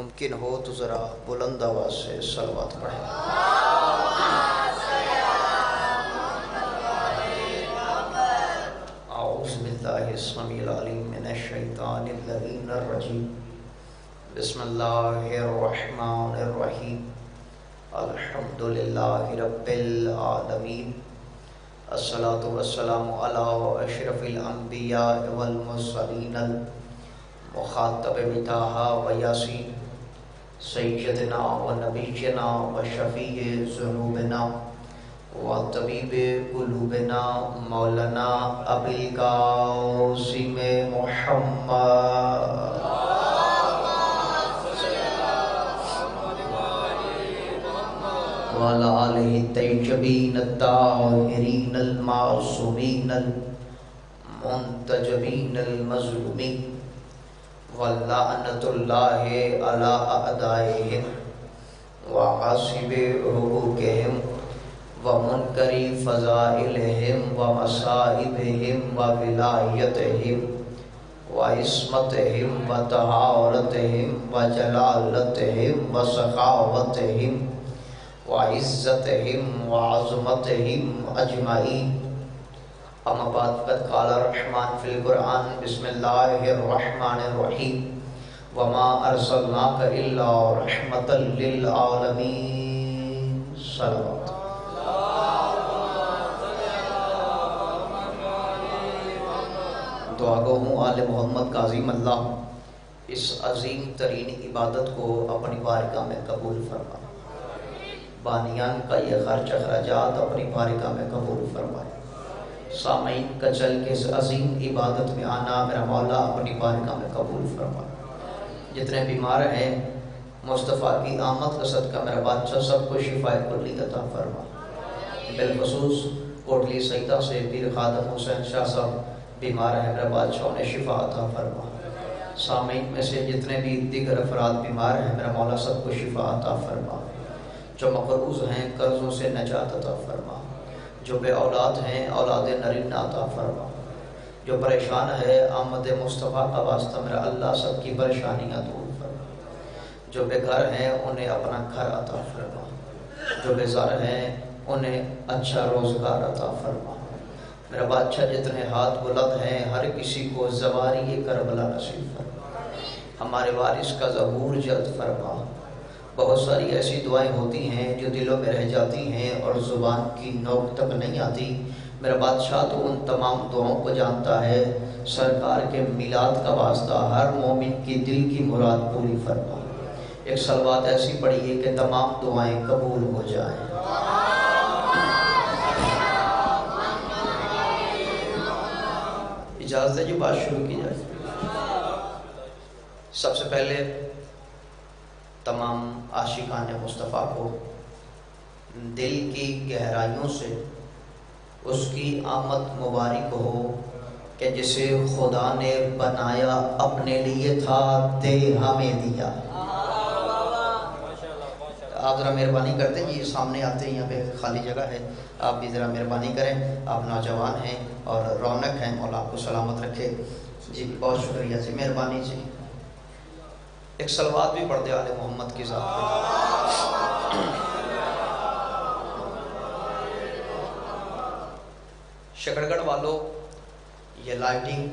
ممکن ہو تو ذرا بلند آواز سے صلوات پڑھیں۔ اعوذ باللہ السمیع العلیم من الشیطان اللعین الرجیم، بسم اللہ الرحمن الرحیم، الحمد للہ رب العالمین، الصلاۃ والسلام علی اشرف الانبیاء والمرسلین المخاطب بطٰہٰ و یاسین، سیدنا و نبینا و شفیع ذنوبنا و طبیب قلوبنا مولانا ابی القاسم محمد وعلی آلہ الطیبین الطاہرین المعصومین المنتجبین المظلومین، وَلَعْنَةُ اللَّهِ عَلَىٰ أَعْدَائِهِمْ وَحَاسِبِ حُقُوقِهِمْ وَمُنْكَرِ فَضَائِلِهِمْ وَمَصَائِبِهِمْ وَوِلَایَتِهِمْ وَعِصْمَتِهِمْ وَطَهَارَتِهِمْ وَجَلَالَتِهِمْ وَسَخَاوَتِهِمْ وَعِزَّتِهِمْ وَعَظْمَتِهِمْ أَجْمَعِينَ۔ اما بعد، قد قال الرحمن فی القرآن، بسم اللہ الرحمن الرحیم، وما ارسلناک الا رحمتا للعالمین۔ صلوات۔ دعا گو ہوں آل محمد کا عظیم اللہ اس عظیم ترین عبادت کو اپنی بارگاہ میں قبول فرما، بانیان کا یہ خرچ اخراجات اپنی بارگاہ میں قبول فرمائے، سامعین کا چل کے اس عظیم عبادت میں آنا میرا مولا اپنی بارگاہ میں قبول فرما۔ جتنے بیمار ہیں مصطفیٰ کی آمد کا صدقہ میرا بادشاہ سب کو شفا کلی عطا فرما۔ بالخصوص کوٹلی سیدہ سے پیر خادم حسین شاہ صاحب بیمار ہیں، میرا بادشاہ انہیں شفا عطا فرما۔ سامعین میں سے جتنے بھی دیگر افراد بیمار ہیں میرا مولا سب کو شفا عطا فرما، جو مقروض ہیں قرضوں سے نجات عطا فرما، جو بے اولاد ہیں اولاد نرینہ عطا فرما، جو پریشان ہے آمد مصطفیٰ کا واسطہ میرا اللہ سب کی پریشانیاں دور فرما، جو بے گھر ہیں انہیں اپنا گھر عطا فرما، جو بے زار ہیں انہیں اچھا روزگار عطا فرما۔ میرا بادشاہ جتنے ہاتھ بلند ہیں ہر کسی کو زواری کربلا نصیب فرما، ہمارے وارث کا ظہور جلد فرما۔ بہت ساری ایسی دعائیں ہوتی ہیں جو دلوں میں رہ جاتی ہیں اور زبان کی نوک تک نہیں آتی، میرا بادشاہ تو ان تمام دعاؤں کو جانتا ہے۔ سرکار کے میلاد کا واسطہ ہر مومن کی دل کی مراد پوری فرما۔ ایک صلوات ایسی پڑھیے کہ تمام دعائیں قبول ہو جائیں۔ اجازت ہے جو بات شروع کی جائے۔ سب سے پہلے تمام عاشقان مصطفیٰ کو دل کی گہرائیوں سے اس کی آمد مبارک ہو کہ جسے خدا نے بنایا اپنے لیے تھا دے ہمیں دیا۔ آپ ذرا مہربانی کرتے ہیں جی، سامنے آتے ہیں، یہاں پہ خالی جگہ ہے، آپ بھی ذرا مہربانی کریں، آپ نوجوان ہیں اور رونق ہیں، مولا آپ کو سلامت رکھے۔ جی بہت شکریہ جی، مہربانی جی۔ ایک صلوات بھی پڑھ دے آل محمد کی ذات پہ۔ شکرگڑھ والوں، یہ لائٹنگ،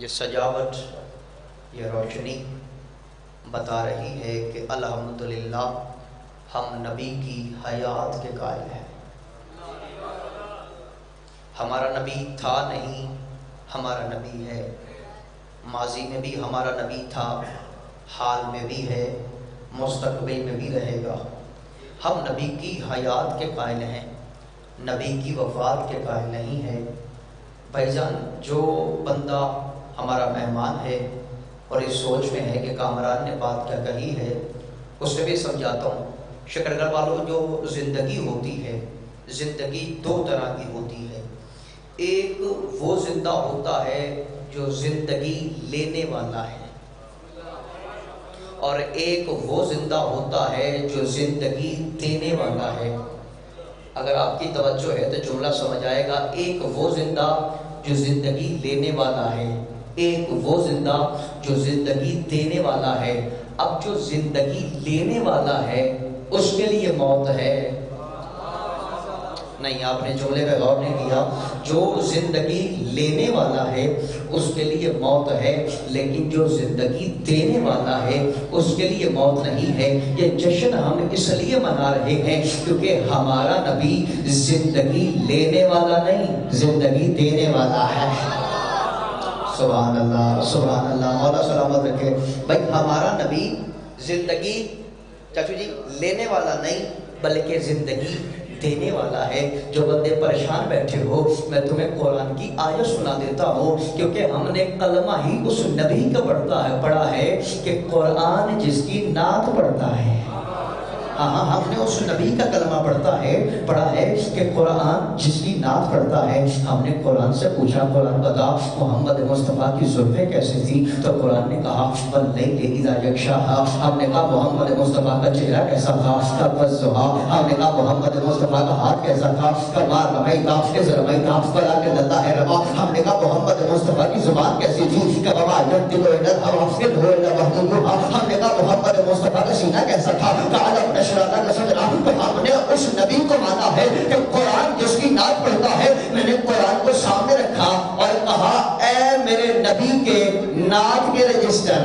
یہ سجاوٹ، یہ روشنی بتا رہی ہے کہ الحمدللہ ہم نبی کی حیات کے قائل ہیں۔ ہمارا نبی تھا نہیں، ہمارا نبی ہے، ماضی میں بھی ہمارا نبی تھا، حال میں بھی ہے، مستقبل میں بھی رہے گا۔ ہم نبی کی حیات کے قائل ہیں، نبی کی وفات کے قائل نہیں ہے۔ بھائی جان، جو بندہ ہمارا مہمان ہے اور اس سوچ میں ہے کہ کامران نے بات کیا کہی ہے، اسے بھی سمجھاتا ہوں۔ شکرگڑھ والوں، جو زندگی ہوتی ہے، زندگی دو طرح کی ہوتی ہے۔ ایک وہ زندہ ہوتا ہے جو زندگی لینے والا ہے، اور ایک وہ زندہ ہوتا ہے جو زندگی دینے والا ہے۔ اگر آپ کی توجہ ہے تو جملہ سمجھ آئے گا۔ ایک وہ زندہ جو زندگی لینے والا ہے، ایک وہ زندہ جو زندگی دینے والا ہے، اب جو زندگی لینے والا ہے اس کے لیے موت ہے نہیں، آپ نے جملے پہ غور نہیں کیا. جو زندگی لینے والا ہے اس کے لیے موت ہے، لیکن جو زندگی دینے والا ہے اس کے لیے موت نہیں ہے. یہ جشن ہم اس لیے منا رہے ہیں کیونکہ ہمارا نبی زندگی لینے والا نہیں، زندگی دینے والا ہے. سبحان اللہ سبحان اللہ. مولا سلامت رکھے. بھائی ہمارا نبی زندگی چاچو جی لینے والا نہیں بلکہ زندگی دینے والا ہے. جو بندے پریشان بیٹھے ہو میں تمہیں قرآن کی آیت سنا دیتا ہوں، کیونکہ ہم نے کلمہ ہی اس نبی کا پڑھا ہے کہ قرآن جس کی نعت پڑھتا ہے. ہاں ہم نے اس نبی کا کلمہ پڑھا ہے کہ قرآن جس کی نعت پڑھتا ہے. ہم نے قرآن سے پوچھا قرآن بتا محمد مصطفیٰ کی زلفیں کیسی تھی؟ تو قرآن نے کہا واللیل اذا یغشاہا. ہم نے کہا محمد مصطفیٰ کا چہرہ کیسا تھا؟ والضحیٰ. ہم نے کہا محمد مصطفیٰ کا ہاتھ کیسا تھا؟ وما رمیت اذ رمیت ولکن اللہ رمی. ہم نے کہا محمد مصطفیٰ کی زبان کیسی تھی؟ وما ینطق عن الہویٰ ان هو الا وحی یوحیٰ. ہم نے کہا محمد مصطفیٰ کا سینہ کیسا تھا؟ ہم نے اس نبی کو مانا ہے کہ قرآن جس کی نعت پڑھتا ہے. میں نے قرآن کو سامنے رکھا اور کہا اے میرے نبی کے نعت کے رجسٹر.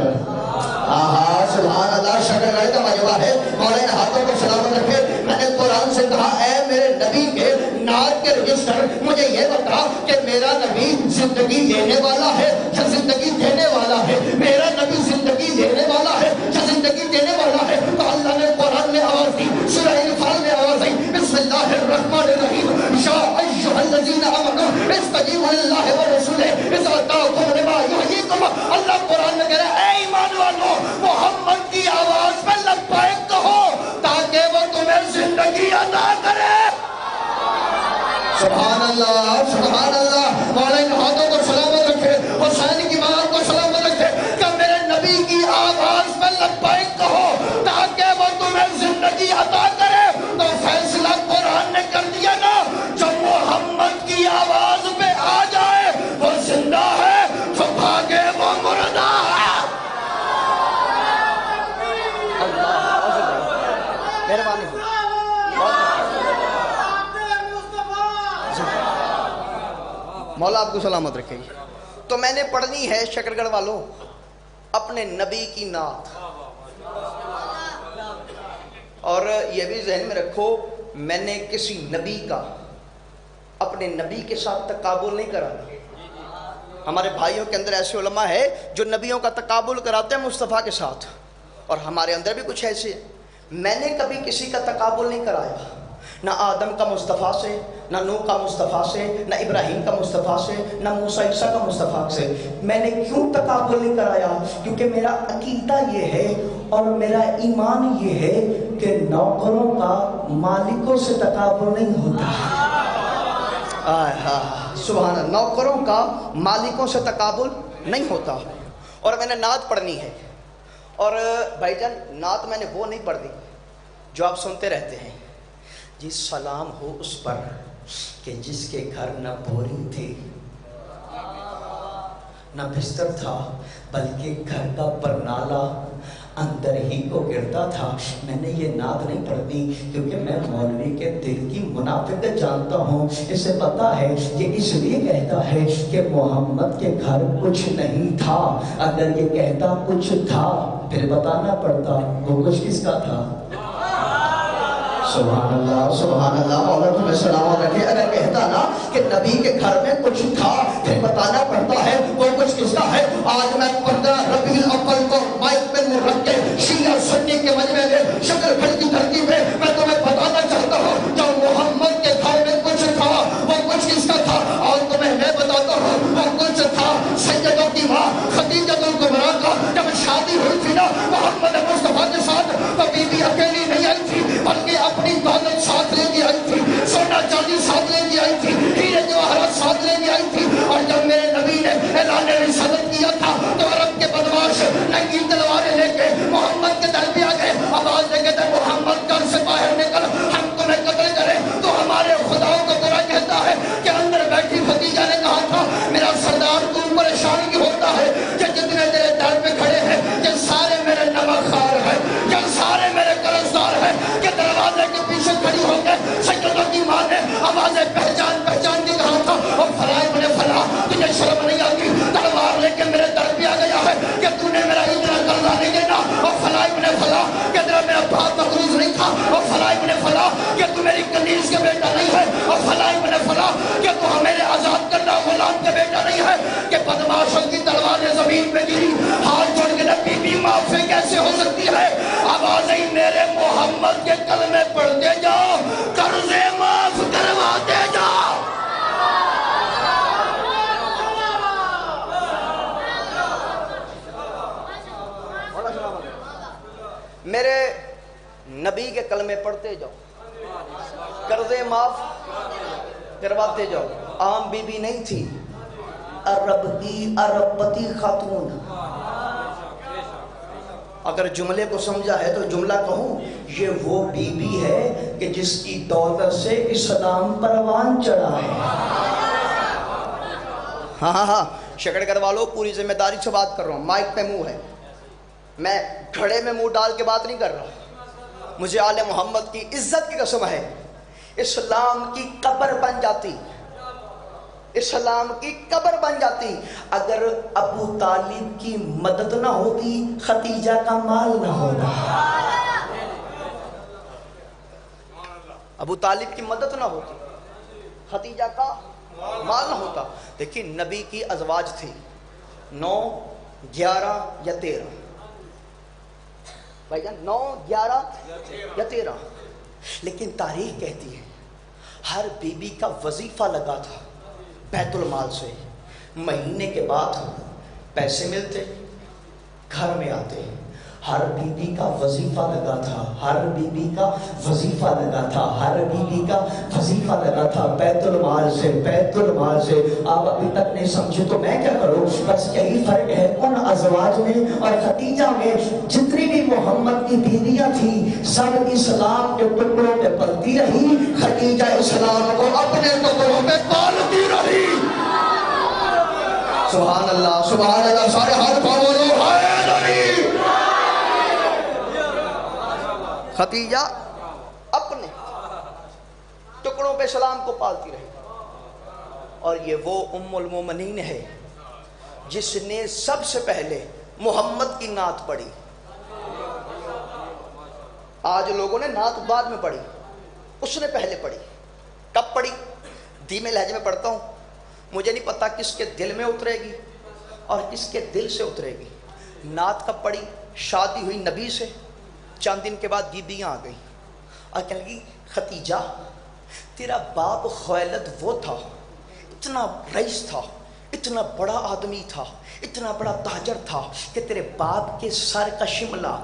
سبحان اللہ. شکر گاہ کا مجمع ہے. مولانا ہاتھوں کو سلامت رکھے. میں نے قرآن سے کہا اے میرے نبی کے نعت کے رجسٹر مجھے یہ بتا کہ میرا نبی زندگی لینے والا ہے یا زندگی دینے والا ہے؟ میرا نبی زندگی لینے والا ہے یا زندگی دینے والا ہے؟ تو اللہ نے قرآن میں آواز دی، سورہ انفال میں آواز دی، بسم اللہ الرحمن الرحیم یا ایھا الذین آمنوا استجیبوا للہ ورسولہ اذا دعاکم لما یحییکم. اللہ قرآن میں کہہ رہا ہے اے ایمان والو محمد کی آواز پہ لبیک کہو تاکہ وہ تمہیں زندگی عطا کرے. سبحان اللہ سبحان اللہ. مولانا ہاتھوں کو سلامت رکھے، حسین کی ماں کو سلامت رکھے کہ میرے نبی کی آواز پہ لبیک کہو تاکہ وہ تمہیں زندگی عطا کرے. تو فیصلہ قرآن نے کر دیا نا، جو محمد کی آواز پہ آ جائے وہ زندہ ہے، جو بھاگے وہ مردہ ہے. مہربانی مولا آپ کو سلامت رکھے. تو میں نے پڑھنی ہے شکرگڑھ والوں اپنے نبی کی نعت. اور یہ بھی ذہن میں رکھو میں نے کسی نبی کا اپنے نبی کے ساتھ تقابل نہیں کرا. ہمارے بھائیوں کے اندر ایسے علماء ہے جو نبیوں کا تقابل کراتے ہیں مصطفیٰ کے ساتھ، اور ہمارے اندر بھی کچھ ایسے ہیں. میں نے کبھی کسی کا تقابل نہیں کرایا، نہ آدم کا مصطفیٰ سے، نہ نوح کا مصطفیٰ سے، نہ ابراہیم کا مصطفیٰ سے، نہ موسیٰ عیسیٰ کا مصطفیٰ سے. میں نے کیوں تقابل نہیں کرایا؟ کیونکہ میرا عقیدہ یہ ہے اور میرا ایمان یہ ہے کہ نوکروں کا مالکوں سے تقابل نہیں ہوتا. سبحان اللہ. نوکروں کا مالکوں سے تقابل نہیں ہوتا. اور میں نے نعت پڑھنی ہے. اور بھائی جان نعت میں نے وہ نہیں پڑھ دی جو آپ سنتے رہتے ہیں، جی سلام ہو اس پر کہ جس کے گھر نہ بوری تھی نہ بستر تھا بلکہ گھر کا برنالہ اندر ہی کو گرتا تھا. میں نے یہ نعت نہیں پڑھتی کیونکہ میں مولوی کے دل کی منافقت جانتا ہوں. اسے پتا ہے یہ اس لیے کہتا ہے کہ محمد کے گھر کچھ نہیں تھا. اگر یہ کہتا کچھ تھا پھر بتانا پڑتا وہ کچھ کس کا تھا. سبحان اللہ سبحان اللہ. مولا تمہیں سلام رکھے. اگر کہتا نا کہ نبی کے گھر میں کچھ تھا پھر بتانا پڑتا ہے وہ کچھ کس کا ہے. آج میں 15 ربیع الاول کو مائک پہ منہ رکھ کے شیعہ سنی کے مجمع میں شکر گھر کی دھرتی پہ میں تمہیں بتانا چاہتا ہوں جو محمد کے گھر میں کچھ تھا وہ کچھ کس کا تھا. اور تمہیں میں بتاتا ہوں وہ کچھ تھا سیدوں کی ماں خدیجہ الکبریٰ کا. جب شادی ہوئی تھی نا محمد مصطفیٰ کے ساتھ تو بی بی اکیلی نہیں آئی تھی بلکہ اپنی دولت ساتھ لے کے آئی تھی، سونا چاندی ساتھ لے کے آئی تھی، ہیرے جواہرات ساتھ لے کے آئی تھی. واضح پہچان کے کہا تھا اور فلاں ابن فلاں تجھے شرم نہیں آتی تلوار لے کے میرے در پہ آ گیا ہے کہ تو نے میرا اتنا قرضہ نہیں دینا اور فلاں ابن فلاں کہ تیرا میرا باپ مقروض نہیں تھا اور فلاں ابن فلاں کہ تو میری کنیز کے بیٹا نہیں ہے اور فلاں ابن فلاں کہ تو میرے آزاد کرنا غلام کے بیٹا نہیں ہے کہ بدماشوں کی تلواریں زمین پہ گری ہاتھ جوڑ کے نبی بی معاف کیسے ہو سکتی ہے آواز نہیں میرے محمد کے کلمے پڑھتے جاؤ قرضے معاف کرواتے جاؤ میرے نبی کے کلمے پڑھتے جاؤ قرضے معاف کرواتے جاؤ عام بی بی نہیں تھی عرب کی عرب پتی خاتون اگر جملے کو سمجھا ہے تو جملہ کہوں یہ وہ بی بی ہے کہ جس کی دولت سے اسلام پروان چڑھا ہے ہاں شکر کر والو پوری ذمہ داری سے بات کر رہا ہوں مائک پہ منہ ہے میں گھڑے میں منہ ڈال کے بات نہیں کر رہا مجھے آل محمد کی عزت کی قسم ہے اسلام کی قبر بن جاتی اسلام کی قبر بن جاتی اگر ابو طالب کی مدد نہ ہوتی ختیجہ کا مال نہ ہوتا ابو طالب کی مدد نہ ہوتی ختیجہ کا مال نہ ہوتا دیکھیں نبی کی ازواج تھی 9 11 یا 13 بھائی جان 9 11 یا 13 لیکن تاریخ کہتی ہے ہر بی بی کا وظیفہ لگا تھا بیت المال سے مہینے کے بعد پیسے ملتے گھر میں آتے ہر بی بی کا وظیفہ لگا تھا ہر بی بی کا وظیفہ لگا تھا ہر بی بی کا وظیفہ لگا تھا بیت المال سے آپ ابھی تک نہیں سمجھے تو میں کیا کروں بس یہی فرق ہے ان ازواج میں اور ختیجہ میں جتنی بھی محمد کی بیویاں تھی سب اسلام کے ٹکڑوں پہ پلتی رہی ختیجہ اسلام کو اپنے ٹکڑوں پہ پالتی رہی سبحان اللہ سارے ہاتھ پاؤں ہائے نبی ختیجہ اپنے ٹکڑوں پہ اسلام کو پالتی رہی اور یہ وہ ام المومنین ہے جس نے سب سے پہلے محمد کی نعت پڑھی آج لوگوں نے نعت بعد میں پڑھی اس نے پہلے پڑھی کب پڑھی دھیمے لہجے میں پڑھتا ہوں مجھے نہیں پتا کس کے دل میں اترے گی اور کس کے دل سے اترے گی نعت کب پڑھی شادی ہوئی نبی سے چند دن کے بعد بیبیاں آ گئی اور کہنے لگی ختیجہ تیرا باپ خویلد وہ تھا اتنا رئیس تھا اتنا بڑا آدمی تھا اتنا بڑا تاجر تھا کہ تیرے باپ کے سر کا شملہ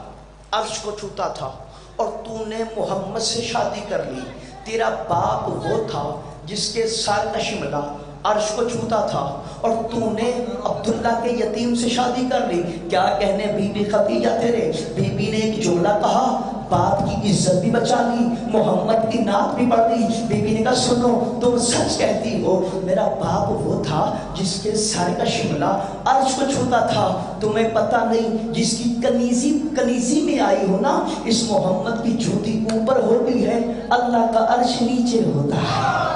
عرش کو چھوتا تھا اور تو نے محمد سے شادی کر لی تیرا باپ وہ تھا جس کے سر کا شملہ عرش کو چھوتا تھا اور تو نے عبداللہ کے یتیم سے شادی کر لی کیا کہنے بی بی ختیجہ تیرے بی بی نے ایک جملہ کہا باپ کی عزت بھی بچا لی محمد کی نعت بھی پڑھ لی بی بی نے کہا سنو تم سچ کہتی ہو میرا باپ وہ تھا جس کے سر کا شملہ عرش کو چھوتا تھا تمہیں پتہ نہیں جس کی کنیزی میں آئی ہو نا اس محمد کی جوتی اوپر ہوتی ہے اللہ کا عرش نیچے ہوتا ہے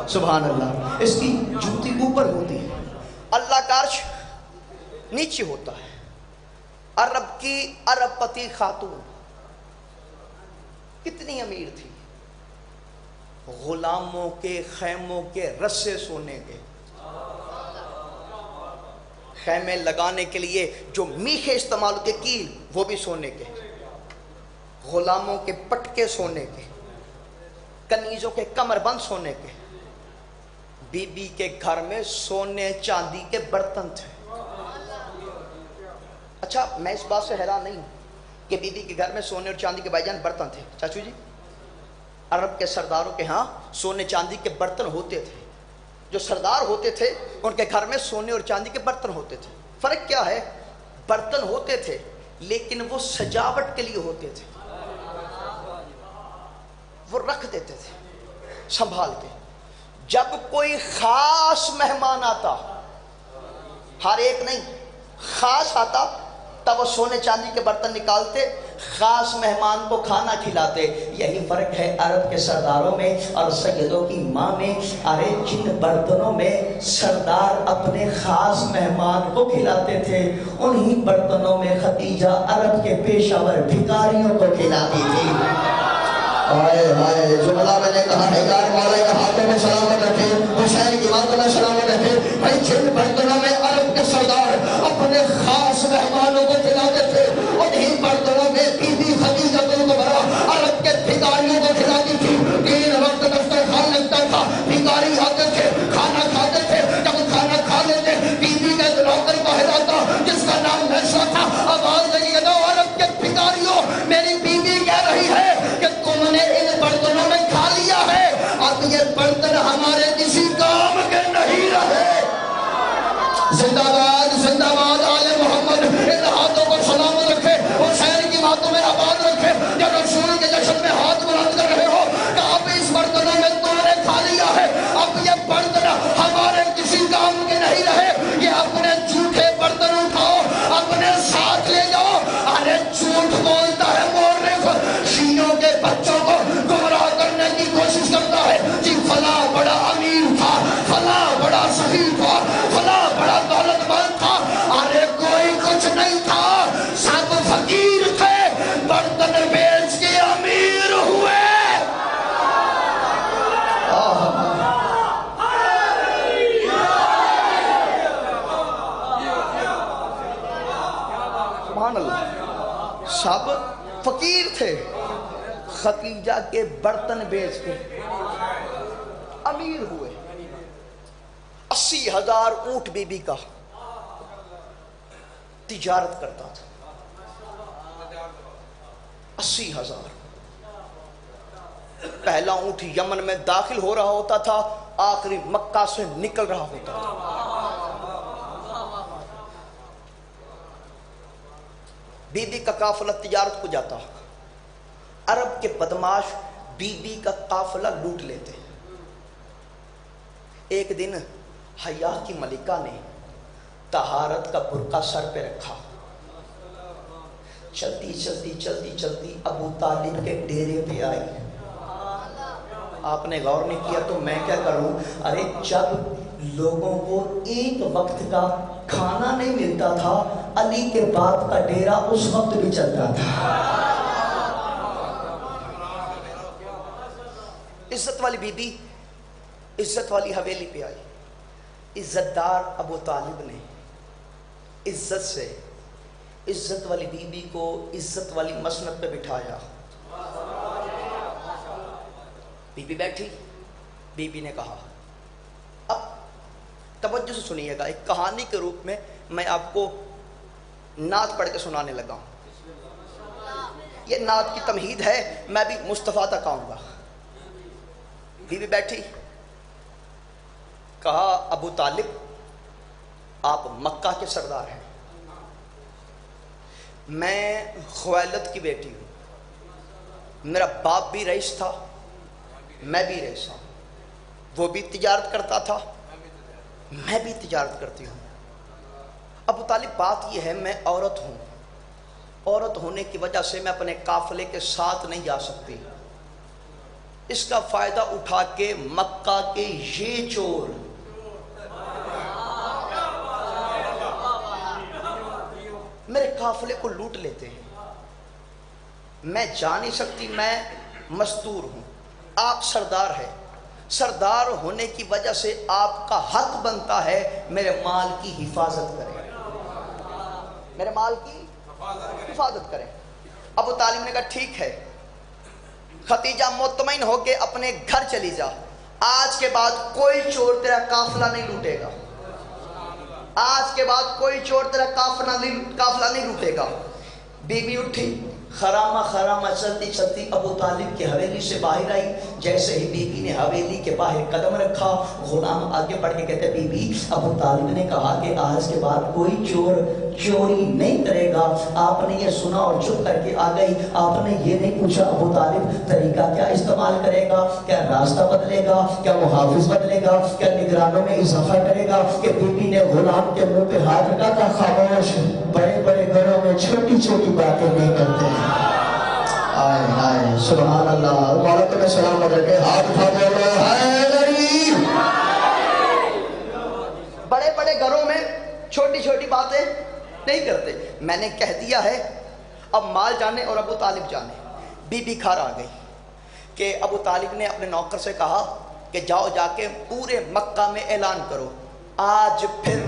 سبحان اللہ اس کی جوتی اوپر ہوتی ہے اللہ کا عرش نیچے ہوتا ہے عرب کی عرب پتی خاتون کتنی امیر تھی غلاموں کے خیموں کے رسے سونے کے خیمے لگانے کے لیے جو میخیں استعمال ہوتے کیل وہ بھی سونے کے غلاموں کے پٹکے سونے کے کنیزوں کے کمر بند سونے کے بی بی کے گھر میں سونے چاندی کے برتن تھے اچھا میں اس بات سے حیران نہیں کہ بی بی کے گھر میں سونے اور چاندی کے بھائی جان برتن تھے چاچو جی عرب کے سرداروں کے ہاں سونے چاندی کے برتن ہوتے تھے جو سردار ہوتے تھے ان کے گھر میں سونے اور چاندی کے برتن ہوتے تھے فرق کیا ہے برتن ہوتے تھے لیکن وہ سجاوٹ کے لیے ہوتے تھے وہ رکھ دیتے تھے سنبھال کے جب کوئی خاص مہمان آتا ہر ایک نہیں خاص آتا تب وہ سونے چاندی کے برتن نکالتے خاص مہمان کو کھانا کھلاتے. یہی فرق ہے عرب کے سرداروں میں اور سیدوں کی ماں میں. ارے جن برتنوں میں سردار اپنے خاص مہمان کو کھلاتے تھے انہی برتنوں میں خدیجہ عرب کے پیشہ ور بھکاریوں کو کھلاتی تھی. ہائے ہائے جملہ میں نے کہا ہے یار مولا کے ہاتھوں میں سلامت رکھے, حسین کی باتوں میں سلامت رکھے. بھائی جن برتنوں میں عرب کے سردار اپنے خاص مہمانوں کو کھلاتے تھے انہی برتنوں میں بی بی خدیجہ کبریٰ عرب کے بھکاریوں کو کھلاتی تھی. 3 وقت دسترخوان لگتا تھا, بھکاری آتے تھے کھانا کھاتے تھے. جب کھانا کھا لیتے بی بی کا نوکر باہر آتا جس کا نام میسا تھا, آواز لگی کہ عرب کے بھکاریوں میری بیوی کہہ رہی ہے کہ تم نے ان برتنوں میں کھا لیا ہے, اب یہ برتن ہمارے کسی کام کے نہیں رہے. زندہ باد آل محمد. ان ہاتھوں کو سلامت رکھے, حسین کی باتوں میں آباد رکھے. جب رسول کے جشن میں ہاتھ بلند کر رہے ہو کہ اب اس برتنوں میں تم نے کھا لیا ہے, اب یہ برتن ہمارے کسی کام کے نہیں رہے. یہ اپنے جھوٹے برتن اٹھاؤ اپنے ساتھ لے جاؤ. ارے جھوٹ بولتا ہے مورخ, شیعوں کے بچوں کو گمراہ کرنے کی کوشش کرتا ہے. جی فلاں بڑا امیر تھا, فلاں بڑا صحیح تھا, فلاں بڑا دولت مند تھا. ارے کوئی کچھ نہیں تھا, سب فقیر تھے, برتن بیچ کے امیر ہوئے. سبحان اللہ. سب فقیر تھے, خدیجہ کے برتن بیچ کے امیر ہوئے. 80,000 اونٹ بی بی کا تجارت کرتا تھا. 80,000. پہلا اونٹ یمن میں داخل ہو رہا ہوتا تھا, آخری مکہ سے نکل رہا ہوتا تھا. بی بی کا قافلہ تجارت کو جاتا, عرب کے بدماش بی بی کا قافلہ لوٹ لیتے. ایک دن حیا کی ملکہ نے طہارت کا برقع سر پہ رکھا, چلتی ابو طالب کے ڈیرے پہ آئی. آپ نے غور نہیں کیا تو میں کیا کروں. ارے جب لوگوں کو ایک وقت کا کھانا نہیں ملتا تھا, علی کے باپ کا ڈیرا اس وقت بھی چلتا تھا. عزت والی بی بی عزت والی حویلی پہ آئی. عزت دار ابو طالب نے عزت سے عزت والی بی بی کو عزت والی مسند پہ بٹھایا. بی بی بیٹھی. بی بی نے کہا, اب توجہ سے سنیے گا, ایک کہانی کے روپ میں میں آپ کو نعت پڑھ کے سنانے لگا ہوں. یہ نعت کی تمہید ہے, میں بھی مصطفیٰ تک آؤں گا. بی بی بیٹھی, کہا ابو طالب آپ مکہ کے سردار ہیں, میں خویلد کی بیٹی ہوں, میرا باپ بھی رئیس تھا, میں بھی رئیس ہوں, وہ بھی تجارت کرتا تھا, میں بھی تجارت کرتی ہوں. ابو طالب بات یہ ہے میں عورت ہوں, عورت ہونے کی وجہ سے میں اپنے قافلے کے ساتھ نہیں جا سکتی. اس کا فائدہ اٹھا کے مکہ کے یہ چور میرے قافلے کو لوٹ لیتے ہیں. میں جا نہیں سکتی, میں مستور ہوں, آپ سردار ہیں, سردار ہونے کی وجہ سے آپ کا حق بنتا ہے میرے مال کی حفاظت کریں, میرے مال کی حفاظت کریں. ابو طالب نے کہا ٹھیک ہے. خدیجہ مطمئن ہو کے اپنے گھر چلی جا, آج کے بعد کوئی چور تیرا قافلہ نہیں لوٹے گا, آج کے بعد کوئی چور تیرا قافلہ نہیں لوٹے گا. بی بی اٹھی, خرامہ چلتی ابو طالب کی حویلی سے باہر آئی. جیسے ہی بی بی نے حویلی کے باہر قدم رکھا, غلام آگے بڑھ کے کہتے بی بی ابو طالب نے کہا کہ آج کے بعد کوئی چور چوری نہیں کرے گا. آپ نے یہ سنا اور چپ کر کے آ گئی. آپ نے یہ نہیں پوچھا ابو طالب طریقہ کیا استعمال کرے گا, کیا راستہ بدلے گا, کیا محافظ بدلے گا, کیا نگرانوں میں اضافہ کرے گا. کہ بی بی نے غلام کے منہ پہ ہاتھ رکھا, خاموش, بڑے بڑے گھروں میں چھوٹی چھوٹی باتیں نہیں کرتے ہیں. آئے آئے سبحان اللہ. عبارت میں سلامت رکھے, ہاتھ اٹھا بولو حیدری. بڑے بڑے گھروں میں چھوٹی چھوٹی باتیں نہیں کرتے. میں نے کہہ دیا ہے, اب مال جانے اور ابو طالب جانے. بی بی کھار آ گئی کہ ابو طالب نے اپنے نوکر سے کہا کہ جاؤ جا کے پورے مکہ میں اعلان کرو آج پھر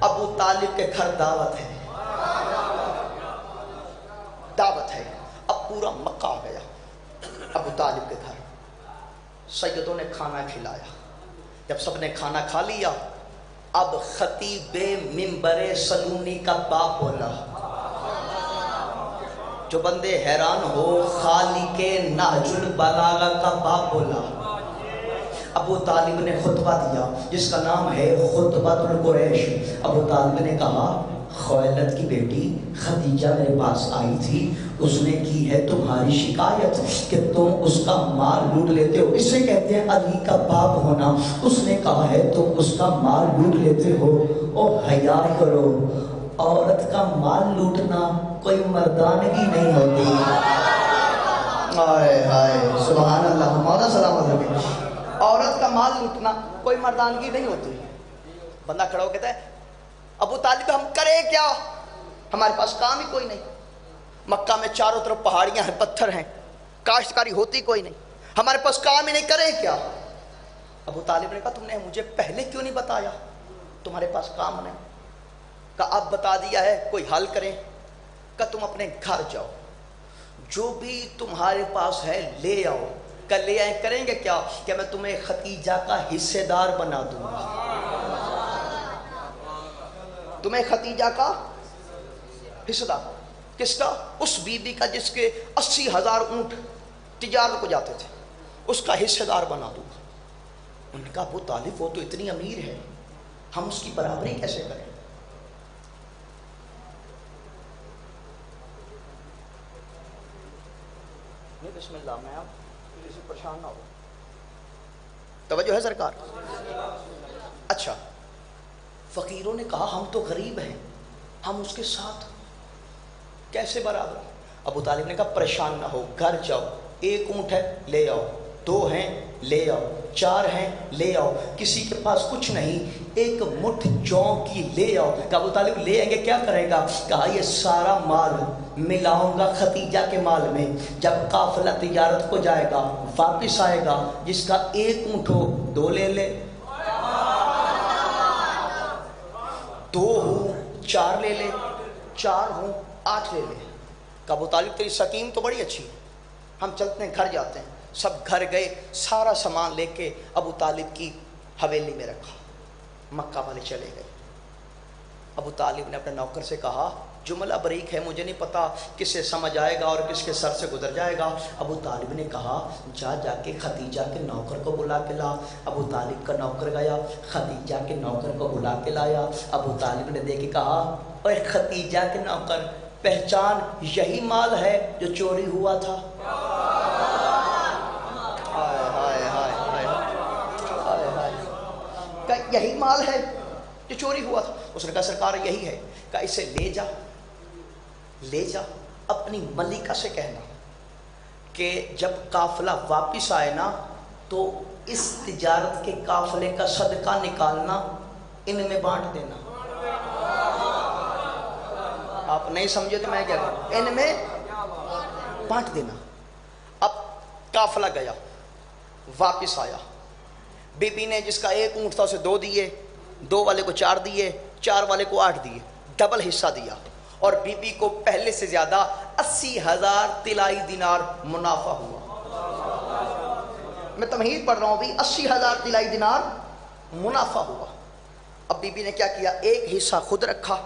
ابو طالب کے گھر دعوت ہے. دعوت ہے. اب پورا مکہ آ گیا ابو طالب کے گھر. سیدوں نے کھانا کھلایا. جب سب نے کھانا کھا لیا, اب خطیب منبر سلونی کا باپ بولا. جو بندے حیران ہو, خالق نہج البلاغہ کا باپ بولا. ابو طالب نے خطبہ دیا جس کا نام ہے خطبۃ القریش. ابو طالب نے کہا, خویلد کی بیٹی خدیجہ میرے پاس آئی تھی, اس نے کی ہے تمہاری شکایت کہ تم اس کا مال لوٹ لیتے ہو. اسے کہتے ہیں علی کا باپ ہونا. اس نے کہا ہے تم اس کا مال لوٹ لیتے ہو. او حیا کرو, عورت کا مال لوٹنا کوئی مردانگی نہیں ہوتی. آئے آئے سبحان اللہ. مولا سلامت رکھے. عورت کا مال لوٹنا کوئی مردانگی نہیں ہوتی. بندہ کھڑا ہو کہتا ہے ابو طالب ہم کریں کیا, ہمارے پاس کام ہی کوئی نہیں. مکہ میں چاروں طرف پہاڑیاں ہیں, پتھر ہیں, کاشتکاری ہوتی کوئی نہیں, ہمارے پاس کام ہی نہیں, کریں کیا. ابو طالب نے کہا تم نے مجھے پہلے کیوں نہیں بتایا تمہارے پاس کام نہیں. کہا اب بتا دیا ہے کوئی حل کریں. کہا تم اپنے گھر جاؤ, جو بھی تمہارے پاس ہے لے آؤ. کل لے آئیں, کریں گے کیا کہ میں تمہیں خدیجہ کا حصے دار بنا دوں گا. تمہیں خدیجہ کا حصہ دار. کس کا؟ اس بی بی کا جس کے 80,000 اونٹ تجارت کو جاتے تھے, اس کا حصہ دار بنا دوں گا. ان کا ابو طالب وہ تو اتنی امیر ہے, ہم اس کی برابری کیسے کریں. بسم اللہ, میں اب کسی پریشان نہ ہو. توجہ ہے سرکار. اچھا, فقیروں نے کہا ہم تو غریب ہیں, ہم اس کے ساتھ کیسے برابر. ابو طالب نے کہا پریشان نہ ہو, گھر جاؤ, 1 اونٹ ہے لے آؤ, 2 ہیں لے آؤ, 4 ہیں لے آؤ, کسی کے پاس کچھ نہیں 1 مٹھ جوں کی لے آؤ. کہ ابو طالب لے آئیں گے کیا کرے گا. کہا یہ سارا مال ملاؤں گا خدیجہ کے مال میں. جب قافلہ تجارت کو جائے گا واپس آئے گا, جس کا 1 اونٹ ہو 2 لے لے, 2 ہو 4 لے لے, 4 ہوں 8 لے لے. کہ ابو طالب تیری سکیم تو بڑی اچھی ہے, ہم چلتے ہیں گھر جاتے ہیں. سب گھر گئے, سارا سامان لے کے ابو طالب کی حویلی میں رکھا. مکہ والے چلے گئے. ابو طالب نے اپنے نوکر سے کہا جملہ بریک ہے, مجھے نہیں پتا کس سے سمجھ آئے گا اور کس کے سر سے گزر جائے گا. ابو طالب نے کہا جا کے خدیجہ کے نوکر کو بلا کے لا. ابو طالب کا نوکر گیا, خدیجہ کے نوکر کو بلا کے لایا. ابو طالب نے دیکھ کے کہا اوے خدیجہ کے نوکر, پہچان یہی مال ہے جو چوری ہوا تھا. کہ یہی مال ہے جو چوری ہوا تھا. اس نے کہا سرکار یہی ہے. کہ اسے لے جا اپنی ملکہ سے کہنا کہ جب قافلہ واپس آئے نا تو اس تجارت کے قافلے کا صدقہ نکالنا, ان میں بانٹ دینا. آپ نہیں سمجھے تو میں کیا کروں, ان میں بانٹ دینا. اب قافلہ گیا, واپس آیا, بی بی نے جس کا 1 اونٹ تھا اسے 2 دیے, 2 والے کو 4 دیے, 4 والے کو 8 دیے, ڈبل حصہ دیا. اور بی بی کو پہلے سے زیادہ 80,000 طلائی دینار منافع ہوا. میں تمہید پڑھ رہا ہوں بھی, 80,000 طلائی دینار منافع ہوا. اب بی بی نے کیا کیا, 1 حصہ خود رکھا,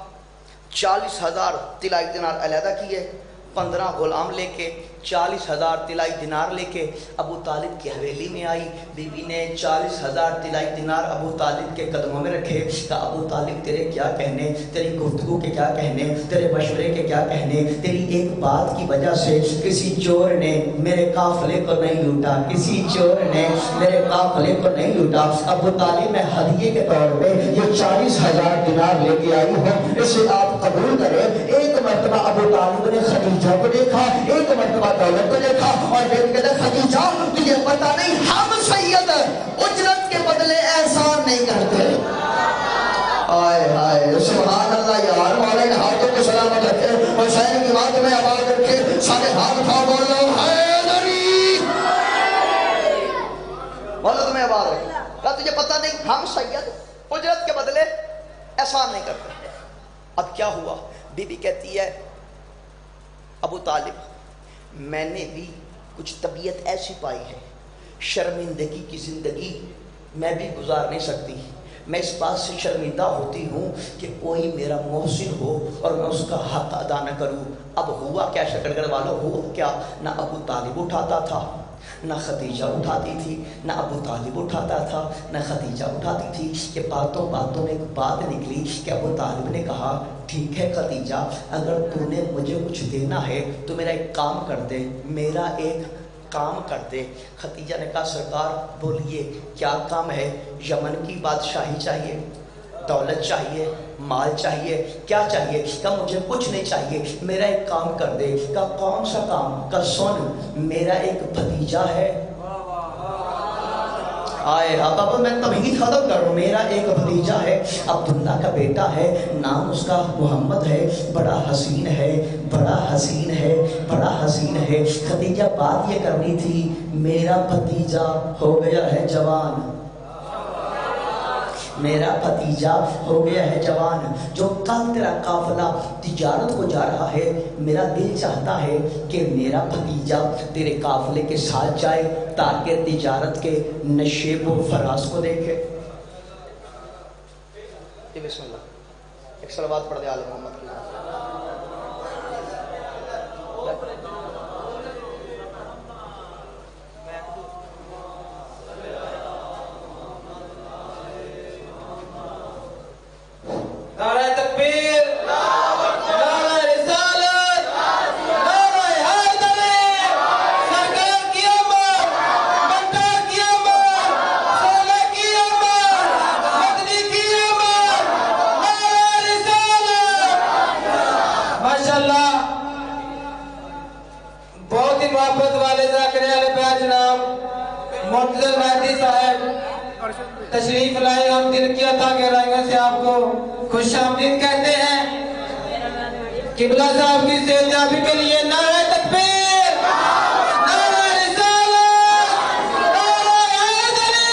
40,000 طلائی دینار علیحدہ کیے, 15 غلام لے کے 40,000 طلائی دینار لے کے ابو طالب کی حویلی میں آئی. بی بی نے 40,000 طلائی دینار ابو طالب کے قدموں میں رکھے. کہا ابو طالب تیرے کیا کہنے, تیری گفتگو کے کیا کہنے, تیرے مشورے کے کیا کہنے, تیری ایک بات کی وجہ سے کسی چور نے میرے قافلے کو نہیں لوٹا, کسی چور نے میرے قافلے کو نہیں لوٹا. ابو طالب میں ہدیے کے طور پہ یہ 40,000 دینار لے کے آئی ہوں, اسے آپ قبول کریں. ایک مرتبہ ابو طالب نے خدیجہ کو دیکھا, ایک مرتبہ دولت کو دیکھا, اور پھر کہتے خدیجہ تجھے پتہ نہیں ہم سید اجرت کے بدلے احسان نہیں کرتے. آئے ہائے سبحان اللہ یار, مولا ان ہاتھوں کو سلامت رکھے, حسین کی بات میں آباد رکھے, سارے ہاتھ اٹھاؤ بولو حیدری. مولا تمہیں آباد رکھے. کہا تجھے پتہ نہیں ہم سید اجرت کے بدلے احسان نہیں کرتے. اب کیا ہوا؟ بی بی کہتی ہے ابو طالب میں نے بھی کچھ طبیعت ایسی پائی ہے, شرمندگی کی زندگی میں بھی گزار نہیں سکتی. میں اس بات سے شرمندہ ہوتی ہوں کہ کوئی میرا محسن ہو اور میں اس کا حق ادا نہ کروں. اب ہوا کیا شکر گڑھ والوں, ہوا کیا, نہ ابو طالب اٹھاتا تھا, نہ خدیجہ اٹھاتی تھی, نہ ابو طالب اٹھاتا تھا, نہ خدیجہ اٹھاتی تھی. کہ باتوں باتوں میں ایک بات نکلی کہ ابو طالب نے کہا ٹھیک ہے خدیجہ, اگر تو نے مجھے کچھ دینا ہے تو میرا ایک کام کر دے, میرا ایک کام کر دے. خدیجہ نے کہا سرکار بولیے کیا کام ہے؟ یمن کی بادشاہی چاہیے, دولت چاہیے, مال چاہیے, کیا چاہیے؟ کہا مجھے کچھ نہیں چاہیے, میرا ایک کام کر دے. کہا کون سا کام؟ کہا سن میرا ایک بھتیجا ہے. آئے اب میں تمہید ختم کروں. میرا ایک بھتیجا ہے, عبداللہ کا بیٹا ہے, نام اس کا محمد ہے, بڑا حسین ہے, بڑا حسین ہے, بڑا حسین ہے. خدیجہ بات یہ کرنی تھی, میرا بھتیجا ہو گیا ہے جوان, میرا بھتیجا ہو گیا ہے جوان, جو کل تیرا قافلہ تجارت کو جا رہا ہے, میرا دل چاہتا ہے کہ میرا بھتیجا تیرے قافلے کے ساتھ جائے تاکہ تجارت کے نشیب و فراز کو دیکھے. بسم اللہ, ایک صلوات پڑھ دے آل محمد کی. نعرہ تکبیر, نعرہ رسالت, نعرہ حیدری, سرکار کی امر, مکہ کی امر, سولہ کی امر, مدنی کی امر, نعرہ رسالت. ماشاءاللہ بہت ہی محبت والے ذاکرے والے پیار جناب مرتضی مہدی صاحب تشریف لائے اور دل کی عطا گہرائیوں سے آپ کو خوش آمدید کہتے ہیں. قبلہ صاحب کی سیرجابی کے لیے نعرہ تکبیر, نعرہ رسالت, نعرہ حیدری.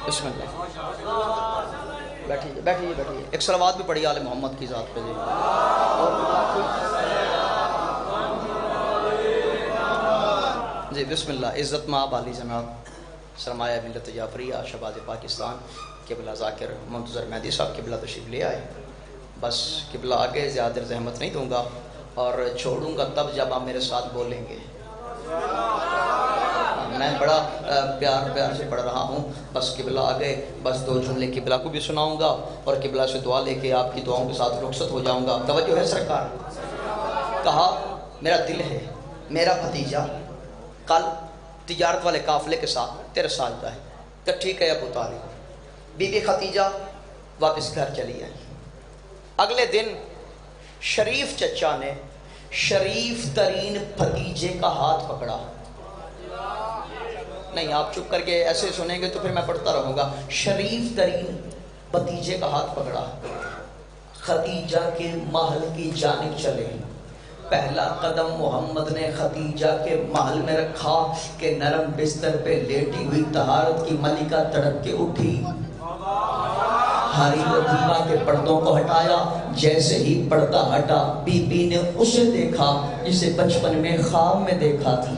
بسم اللہ, بیٹھیے بیٹھیے بیٹھیے. ایک صلوات بھی پڑھی آل محمد کی ذات پہ. جی بسم اللہ. عزت مآب علی جناب سرمایہ ملت جعفریہ شہباز پاکستان قبلہ ذاکر منتظر مہدی صاحب قبلہ تشریف لے آئے. بس قبلہ آگے زیادہ زحمت نہیں دوں گا اور چھوڑوں گا تب جب آپ میرے ساتھ بولیں گے. میں بڑا پیار سے پڑھ رہا ہوں, بس قبلہ آگے بس 2 جملے قبلہ کو بھی سناؤں گا اور قبلہ سے دعا لے کے آپ کی دعاؤں کے ساتھ رخصت ہو جاؤں گا. توجہ ہے سرکار. کہا میرا دل ہے میرا بھتیجا کل تجارت والے قافلے کے ساتھ تیرے ساتھ جائے. کہ ٹھیک ہے ابو طالب. بی بی خدیجہ واپس گھر چلی آئی. اگلے دن شریف چچا نے شریف ترین بھتیجے کا ہاتھ پکڑا. نہیں آپ چپ کر کے ایسے سنیں گے تو پھر میں پڑھتا رہوں گا. شریف ترین بھتیجے کا ہاتھ پکڑا, خدیجہ کے محل کی جانب چلے. پہلا قدم محمد نے خدیجہ کے محل میں رکھا کہ نرم بستر پہ لیٹی ہوئی طہارت کی ملکہ تڑپ کے اٹھی. ہاری وظیفہ کے پردوں کو ہٹایا. جیسے ہی پردہ ہٹا بی بی نے اسے دیکھا جسے بچپن میں خواب میں دیکھا تھا.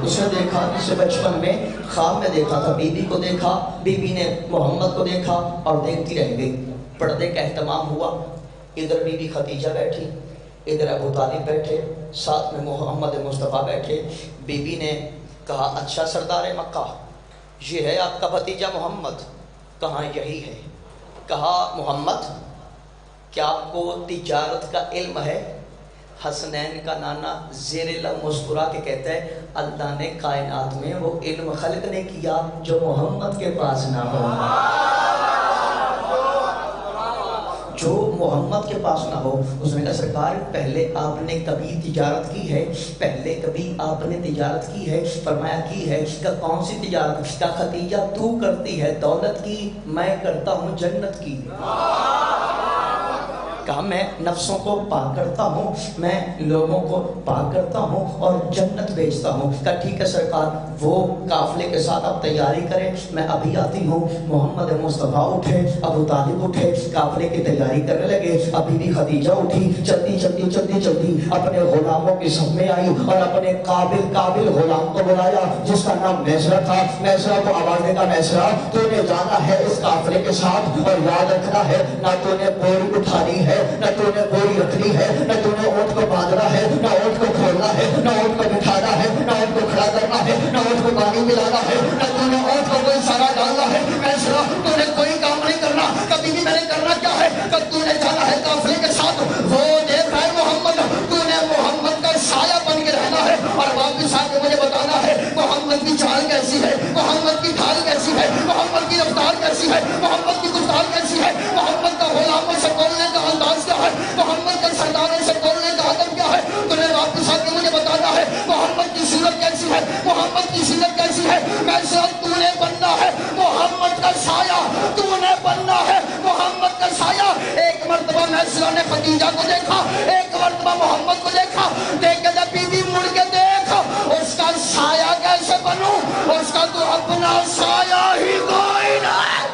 اسے دیکھا جسے بچپن میں خواب میں دیکھا تھا. بی بی کو دیکھا, بی بی نے محمد کو دیکھا اور دیکھتی رہ گئی. پردے کا اہتمام ہوا. ادھر بی بی خدیجہ بیٹھی, ادھر ابو طالب بیٹھے، ساتھ میں محمد مصطفیٰ بیٹھے. بی بی نے کہا اچھا سردار مکہ، یہ ہے آپ کا بھتیجا محمد. کہا یہی ہے. کہا محمد کیا آپ کو تجارت کا علم ہے؟ حسنین کا نانا زیر لب مسکرا کے کہتا ہے اللہ نے کائنات میں وہ علم خلق نے کیا جو محمد کے پاس نہ ہو، جو محمد کے پاس نہ ہو. اس نے کہا سرکار پہلے آپ نے کبھی تجارت کی ہے؟ پہلے کبھی آپ نے تجارت کی ہے؟ فرمایا کی ہے. کہ کون سی تجارت؟ کہا خدیجہ تو کرتی ہے دولت کی، میں کرتا ہوں جنت کی. کہا میں نفسوں کو پاک کرتا ہوں، میں لوگوں کو پاک کرتا ہوں اور جنت بیچتا ہوں. کہا ٹھیک ہے سرکار، وہ قافلے کے ساتھ آپ تیاری کریں، میں ابھی آتی ہوں. محمد مصطفیٰ اٹھے، ابو طالب اٹھے، قافلے کی تیاری کرنے لگے. ابھی بھی خدیجہ اٹھی، چلتی چلتی چلتی چلتی اپنے غلاموں کی صف میں آئی اور اپنے قابل غلام کو بلایا جس کا نام میسرہ تھا. میسرہ کو آواز دے گا میسرہ تو نے جانا ہے اس قافلے کے ساتھ اور یاد رکھنا ہے نہ تو نے بوری اٹھانی ہے، نہ تو نے بوری رکھنی ہے، نہ تو نے اونٹ کو باندھنا ہے، نہ اونٹ کو کھولنا ہے، نہ اونٹ کو بٹھانا ہے، نہ اونٹ کو کھڑا کرنا ہے، نہ اونٹ کو پانی پلانا ہے، نہ تو نے اونٹ کو کوئی سارا ڈالنا ہے. میسرہ تو نے کوئی کام نہیں کرنا. کبھی بھی میں نے کرنا کیا ہے کہ تو نے جانا ہے قافلے کے ساتھ. وہ دیکھ رہا ہے محمد، تو نے محمد کا سایہ بن کے رہنا ہے اور واپس آ کے مجھے بتانا ہے محمد کی چال کیسی ہے، محمد کی ڈھال کیسی ہے، محمد کی رفتار کیسی ہے، محمد کی گفتار کیسی ہے، محمد کا غلاموں سے بولنے کا انداز کیا ہے، محمد کا سرداروں سے بولنے کا ادب کیا ہے. تمہیں واپس آ کے مجھے بتانا ہے محمد کی سیرت کیسی ہے، محمد کی سیرت کیسی ہے. میں صرف تو نے بننا ہے محمد کا سایہ، تو نے بننا ہے محمد کا سایہ. ایک مرتبہ میسرہ نے خدیجہ کو دیکھا، ایک مرتبہ محمد کو دیکھا. دیکھ کے جب بی بی مڑ کے دیکھ اس کا سایہ کیسے بنوں، اس کا تو اپنا سایہ ہی کوئی نہ ہے.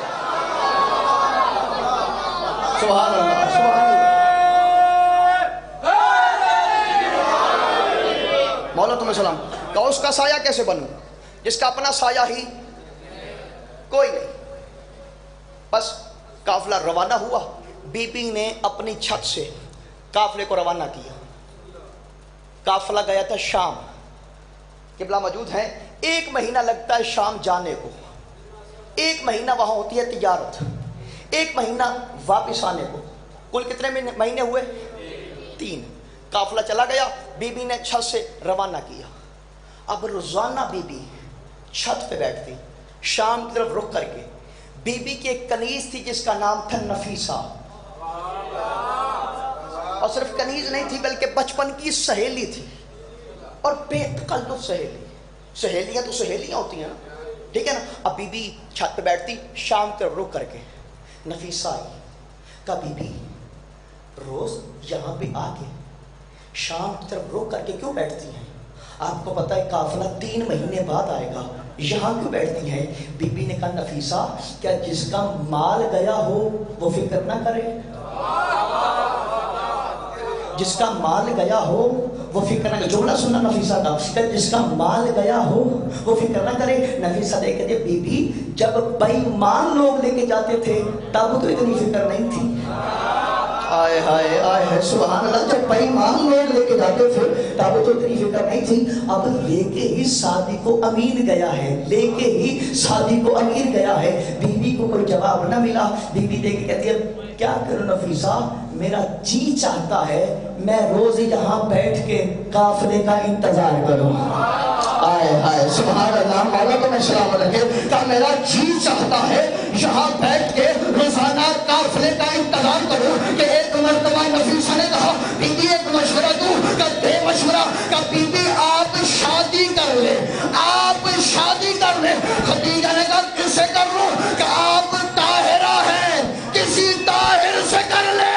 سبحان اللہ سبحان اللہ. مولا تمہیں سلام. کہ اس کا سایہ کیسے بنوں جس کا اپنا سایہ ہی کوئی نہیں. بس قافلہ روانہ ہوا. بی بی نے اپنی چھت سے قافلے کو روانہ کیا. قافلہ گیا تھا شام. قبلہ موجود ہے. 1 مہینہ لگتا ہے شام جانے کو. 1 مہینہ وہاں ہوتی ہے تجارت. 1 مہینہ واپس آنے کو. کل کتنے مہینے ہوئے؟ 3. قافلہ چلا گیا. بی بی نے چھت سے روانہ کیا. اب روزانہ بی بی چھت پہ بیٹھتی شام کی طرف رخ کر کے. بی بی کی ایک کنیز تھی جس کا نام تھا نفیسہ. اور صرف کنیز نہیں تھی بلکہ بچپن کی سہیلی تھی اور بے تکلف سہیلی. سہیلیاں تو سہیلیاں ہوتی ہیں نا، ٹھیک ہے نا. اب بی بی چھت پہ بیٹھتی شام کی طرف رخ کر کے. نفیسہ آئی. کہا بی بی روز یہاں پہ آ کے شام کی طرف رخ کر کے کیوں بیٹھتی ہیں؟ آپ کو پتہ ہے قافلہ 3 مہینے بعد آئے گا، یہاں کیوں بیٹھتی ہیں؟ بی بی نے کہا نفیسہ کیا جس کا مال گیا ہو وہ فکر نہ کرے؟ جس کا مال گیا ہو وہ فکر نہ کرے. جملہ سننا نفیسہ کا کہ جس کا مال گیا ہو وہ فکر نہ کرے. نفیسہ دیکھ کے بی بی جب بے ایمان لوگ لے کے جاتے تھے تب تو اتنی فکر نہیں تھی. آئے ہائے آئے ہے سبحان اللہ. جب بے ایمان لوگ لے کے جاتے تھے تب تو اتنی فکر نہیں تھی. اب لے کے ہی شادی کو امین گیا ہے، لے کے ہی شادی کو امین گیا ہے. بی بی کو کوئی جواب نہ ملا. بی بی دیکھ کے کہتی ہے کیا کروں نفیسہ، میرا جی چاہتا ہے میں روز یہاں بیٹھ کے قافلے کا انتظار کروں. آئے ہائے سبحان اللہ. مولا تو میں سلام رکھے کہ میرا جی چاہتا ہے یہاں بیٹھ کے روزانہ قافلے کا انتظار کروں. کہ ایک مرتبہ نفیسہ نے کہا بی بی ایک مشورہ دوں. کہ دے مشورہ. کہ بی بی آپ شادی کر لیں، آپ شادی کر لیں. خدیجہ نے کہا کس سے کر لوں؟ کہ آپ طاہرہ ہیں، کسی طاہر سے کر لیں.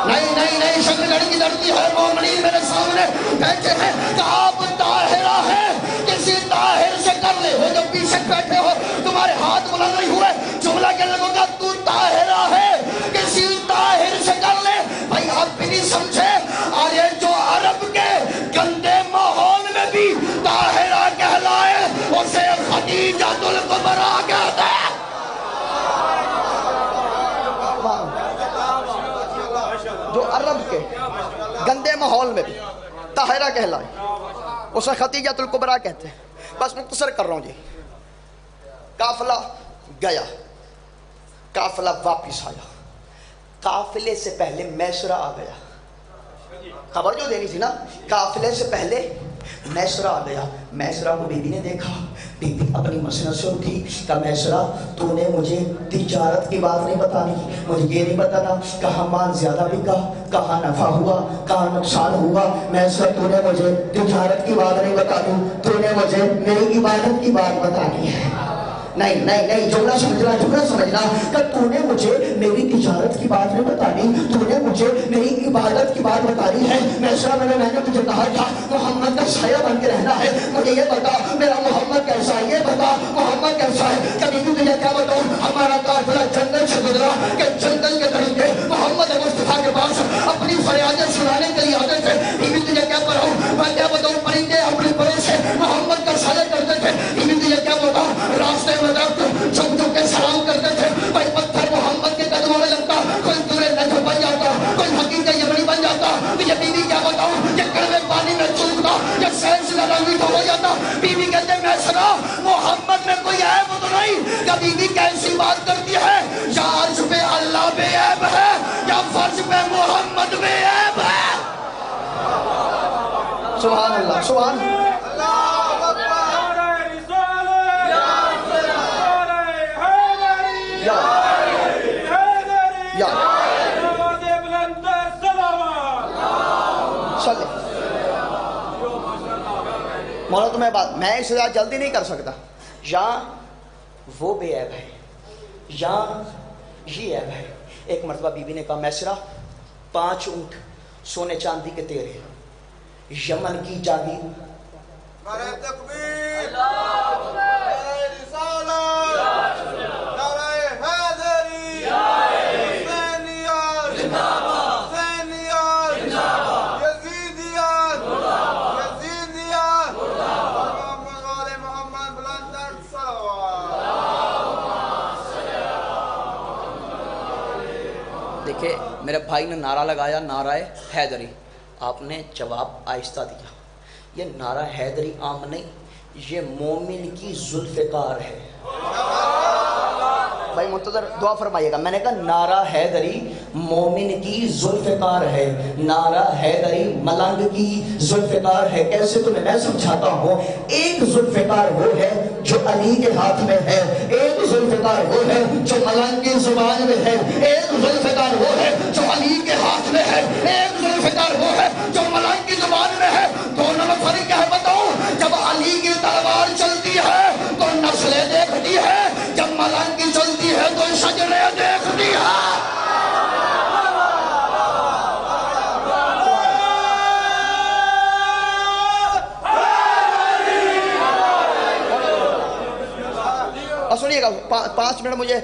نہیں نہیں نہیں، شکل گڑھ کی دھرتی ہے، مومنین میرے سامنے بیٹھے ہیں. کہ آپ طاہرہ ہیں، کسی طاہر سے کر لے. وہ جو پیچھے بیٹھے ہو تمہارے ہاتھ بلند نہیں ہوئے، جملہ کہنے لگوں گا تو طاہرہ ہے کسی طاہر سے کر لے. بھائی آپ بھی نہیں سمجھے، اور یہ جو عرب کے گندے ماحول میں بھی طاہرہ کہلائے اسے خدیجۃ الکبریٰ کہتے ہیں. جو عرب کے گندے ماحول میں بھی طاہرہ کہلائے، اسے خدیجۃ الکبریٰ کہتے ہیں۔ بس مختصر کر رہا ہوں جی۔ قافلہ گیا، قافلہ واپس آیا، قافلے سے پہلے میسرہ آ گیا۔ خبر جو دینی تھی نا، قافلے سے پہلے میسرہ آ گیا۔ میسرہ کو بی بی نے دیکھا، بی بی اپنی مسند سے اٹھی، کہا میسرہ تو نے مجھے تجارت کی بات نہیں بتانی، مجھے یہ نہیں بتانا کہاں مال زیادہ بکا، کہاں نفع ہوا، کہاں نقصان ہوا۔ میسرہ تو نے مجھے تجارت کی بات نہیں بتانی، تو نے مجھے میری عبادت کی بات بتانی ہے۔ نہیں نہیں نہیں، جملہ سمجھنا کہ تو نے مجھے میری تجارت کی بات نہیں بتانی، تو نے مجھے میری عبادت کی بات بتانی ہے۔ میسرہ میں نے تجھے کہا تھا محمد کا سایہ بن کے رہنا ہے، مجھے یہ بتا میرا محمد کیسا ہے، یہ بتا محمد کیسا ہے۔ کبھی بھی تجھے کیا بتاؤں، ہمارا قافلہ جنگل سے گزرا کہ جنگل کے طریقے محمد مصطفیٰ کے پاس اپنی فریادیں سنانے کے لیے آتے تھے۔ بیوی تجھے کیا بتاؤں، میں کیا بتاؤں، پرندے اپنے پروں سے محمد کا سایہ کرتے تھے۔ بیوی تجھے کیا بتاؤں، راستے میں چھپ چھپ کے سلام کرتے تھے، کوئی پتھر محمد کے قدموں میں لگتا، کوئی دورے نجم بن جاتا، کوئی حقیقت یمنی بن جاتا۔ یہ بیوی کیا بتاؤں، یہ کڑوے پانی میں چوکتا، یہ سینس لگا میٹھا ہو جاتا۔ بیوی کہتے ہیں میسرہ محمد میں کوئی عیب تو نہیں؟ کہ بیوی کیسی بات کرتی ہے، یا عرش پہ اللہ بے عیب ہے یا فرش پہ محمد بے عیب ہے۔ سبحان اللہ، سبحان اللہ۔ مولا تمہیں بات میں اس سے زیادہ جلدی نہیں کر سکتا، یا وہ بے عیب ہے یا یہ عیب ہے۔ ایک مرتبہ بی بی نے کہا میسرہ 5 اونٹ سونے چاندی کے تیرے، یمن کی جاگیر، نعرہ تکبیر، نعرہ رسالت، نعرہ حیدری، حسینیت، حسینیت، یزیدیت، یزیدیت، محمد وآل محمد بلندر صلوات۔ دیکھیں میرے بھائی نے نعرہ لگایا نعرہ حیدری، آپ نے جواب آہستہ دیا۔ یہ نعرہ حیدری عام نہیں، یہ مومن کی ذوالفقار ہے۔ بھائی منتظر دعا فرمائیے گا۔ میں نے کہا نعرہ حیدری مومن کی ذوالفقار ہے، نعرہ حیدری ملنگ کی ذوالفقار ہے۔ کیسے تمہیں میں سمجھاتا ہوں۔ ایک ذوالفقار وہ ہے جو علی کے ہاتھ میں ہے، ایک ذوالفقار وہ ہے جو ملنگ کی زبان میں ہے، ایک ذوالفقار وہ ہے جو علی کے ہاتھ میں ہے، ایک ذوالفقار وہ ہے جو ملنگ کی زبان میں ہے۔ دونوں میں فرق کیا ہے بتاؤں؟ جب علی کی تلوار چلتی ہے تو نسلیں دیکھتی ہے، جب ملنگ کی چلتی ہے تو شجریں دیکھتی ہے۔ اور سنیے گا 5 منٹ مجھے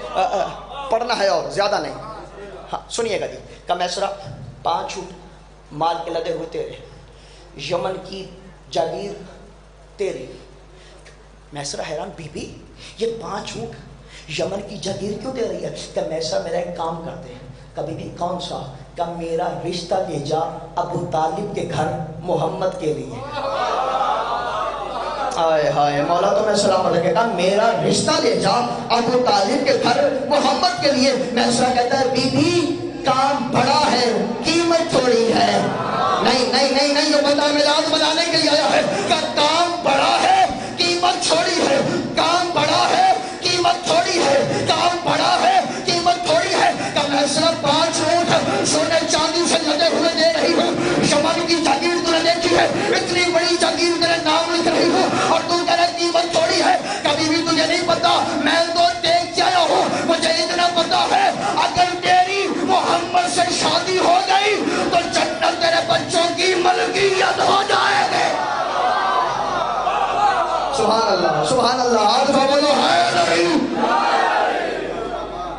پڑھنا ہے اور زیادہ نہیں۔ ہاں سنیے گا جی۔ کہ میسرہ 5 اونٹ مال کے لدے ہوئے تیرے، یمن کی جاگیر تیری۔ میسرہ حیران، بی بی یہ 5 اونٹ یمن کی جاگیر کیوں دے رہی ہے؟ کہ میسرہ میرا ایک کام کرتے ہیں۔ کبھی بھی کون سا؟ کہ میرا رشتہ لے جا ابو طالب کے گھر محمد کے لیے۔ آئے ہائے مولا تمہیں سلام علیکم۔ کہا میرا رشتہ لے جا ابو طالب کے گھر محمد کے لیے۔ میسرہ کہتا ہے بی بی کام بڑا ہے، قیمت تھوڑی ہے۔ نہیں نہیں نہیں نہیں، جو بندہ ملاز بنانے کے لیے آیا ہے کہ کام بڑا ہے قیمت چھوڑی ہے، کام بڑا ہے قیمت تھوڑی ہے، کام بڑا ہے قیمت تھوڑی ہے۔ کہ میں صرف 5 اونٹ سونے چاندی سے لدے ہوئے دے رہی ہوں، یمن کی جاگیر تو نے دیکھی ہے، اتنی بڑی جاگیر تیرے نام لکھ رہی ہوں اور تو کہہ رہے قیمت تھوڑی ہے۔ کبھی بھی تجھے نہیں پتا میں تو دیکھ کے آیا ہوں، مجھے اتنا پتا ہے اگر تیری محمد سے شادی ہو گئی تو جنت تیرے بچوں کی ملکیت ہو جائے گی۔ سبحان اللہ سبحان اللہ، آج بولو حیدری۔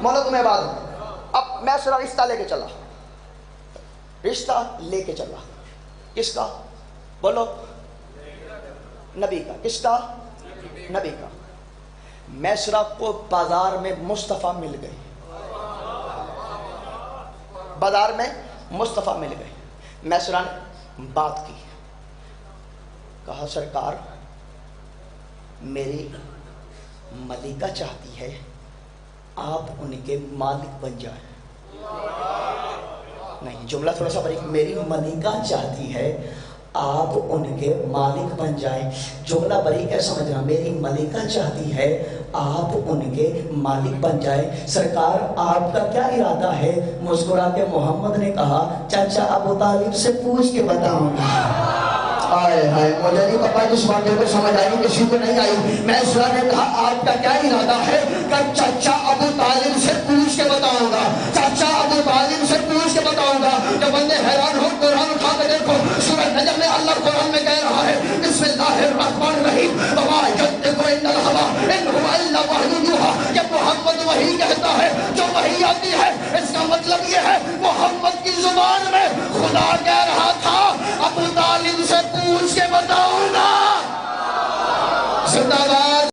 مولا تمہیں بات، اب میسرہ رشتہ لے کے چلا، رشتہ لے کے چلا، کس کا؟ بولو نبی کا۔ کس کا؟ نبی کا۔ میسرہ کو بازار میں مصطفیٰ مل گئی، بازار میں مصطفیٰ مل گئے۔ میسرہ نے بات کی، کہا سرکار میری ملکہ چاہتی ہے آپ ان کے مالک بن جائیں. نہیں، جملہ تھوڑا سا بریک. میری ملکہ چاہتی ہے آپ ان کے مالک بن جائیں. جملہ بریک ہے سمجھنا. میری ملکہ چاہتی ہے آپ ان کے مالک بن جائیں. سرکار آپ کا کیا ارادہ ہے؟ مسکرا کے محمد نے کہا چاچا ابو طالب سے پوچھ کے بتاؤں گا. آئے ہائے، مجھے نہیں پتا جس بات کو سمجھ آئی کسی کو نہیں آئی. میں اسرا نے کہا آپ کا کیا ارادہ ہے؟ کہ چچا ابو طالب سے پوچھ کے بتاؤں گا. چچا ابو طالب سے پوچھ کے بتاؤں گا. جو بندے حیران ہو قرآن اٹھا کے دیکھو. سورہ نجم میں اللہ قرآن میں کہہ رہا ہے بسم اللہ الرحمن الرحیم وما ينطق عن الهوى ان هو الا وحی یوحی. کہ محمد وحی کہتا ہے جو وحی آتی ہے. اس کا مطلب یہ ہے محمد کی زبان میں خدا کہہ رہا تھا